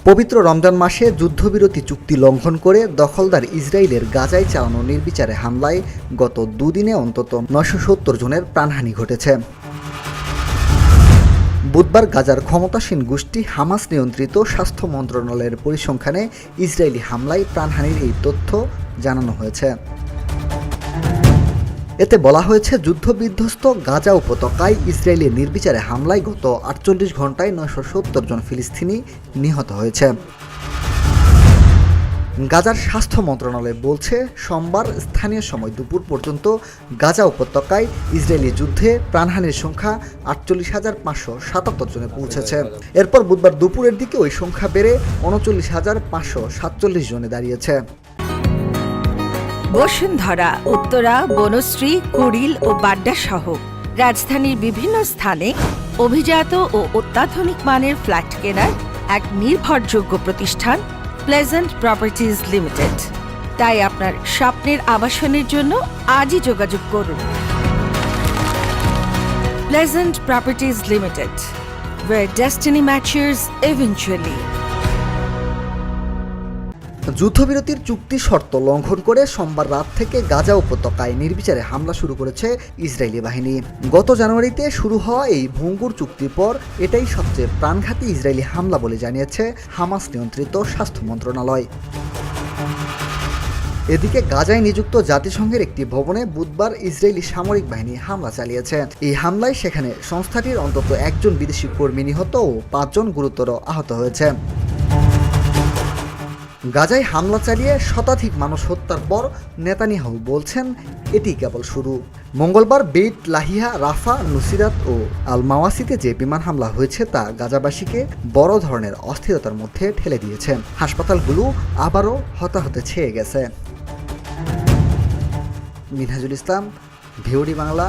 পবিত্র রমজান মাসে যুদ্ধবিরতি চুক্তি লঙ্ঘন করে দখলদার ইসরায়েলের গাজায় চালানো নির্বিচারে হামলায় গত দুদিনে অন্তত ৯৭০ জনের প্রাণহানি ঘটেছে। বুধবার গাজার ক্ষমতাসীন গোষ্ঠী হামাস নিয়ন্ত্রিত স্বাস্থ্য মন্ত্রণালয়ের পরিসংখ্যানে ইসরায়েলি হামলায় প্রাণহানির এই তথ্য জানানো হয়েছে। এতে বলা হয়েছে, যুদ্ধবিধ্বস্ত গাজা উপত্যকায় ইসরায়েলের নির্বিচারে হামলায় গত ৪৮ ঘন্টায় ৯৭০ জন ফিলিস্তিনি নিহত হয়েছে। গাজার স্বাস্থ্য মন্ত্রণালয় বলছে, সোমবার স্থানীয় সময় দুপুর পর্যন্ত গাজা উপত্যকায় ইসরায়েলি যুদ্ধে প্রাণহানির সংখ্যা ৪৮,৫৭৭ জনে পৌঁছেছে। এরপর বুধবার দুপুরের দিকে ওই সংখ্যা বেড়ে ৩৯,৫৪৭ জনে দাঁড়িয়েছে। বসুন্ধরা, উত্তরা, বনশ্রী, কুড়িল ও বাড্ডা সহ রাজধানীর বিভিন্ন স্থানে অভিজাত ও অত্যাধুনিক মানের ফ্ল্যাট কেনার এক নির্ভরযোগ্য প্রতিষ্ঠান প্লেজেন্ট প্রপার্টিজ লিমিটেড। তাই আপনার স্বপ্নের আবাসনের জন্য আজই যোগাযোগ করুন। Pleasant properties limited, where destiny matches eventually. যুদ্ধবিরতির চুক্তি শর্ত লঙ্ঘন করে সোমবার রাত থেকে গাজা উপত্যকায় নির্বিচারে হামলা শুরু করেছে ইসরায়েলি বাহিনী। গত জানুয়ারিতে শুরু হওয়া এই ভঙ্গুর চুক্তির পর এটাই সবচেয়ে প্রাণঘাতী ইসরায়েলি হামলা বলে জানিয়েছে হামাস নিয়ন্ত্রিত স্বাস্থ্য মন্ত্রণালয়। এদিকে গাজায় নিযুক্ত জাতিসংঘের একটি ভবনে বুধবার ইসরায়েলি সামরিক বাহিনী হামলা চালিয়েছে। এই হামলায় সেখানে সংস্থাটির অন্তত একজন বিদেশি কর্মী নিহত ও ৫ জন গুরুতর আহত হয়েছে। গাজায় হামলা চালিয়ে শতাধিক মানুষ হত্যার পর নেতানিয়াহু বলছেন, এটি কেবল শুরু। মঙ্গলবার বেইত লাহিয়া, রাফা, নুসিরাত ও আল মাওয়াসিতে যে বিমান হামলা হয়েছে তা গাজাবাসীকে বড় ধরনের অস্থিরতার মধ্যে ঠেলে দিয়েছে। হাসপাতালগুলো আবারও হতাহতে ছেয়ে গেছে। মিনহাজুল ইসলাম, ভিওডি বাংলা।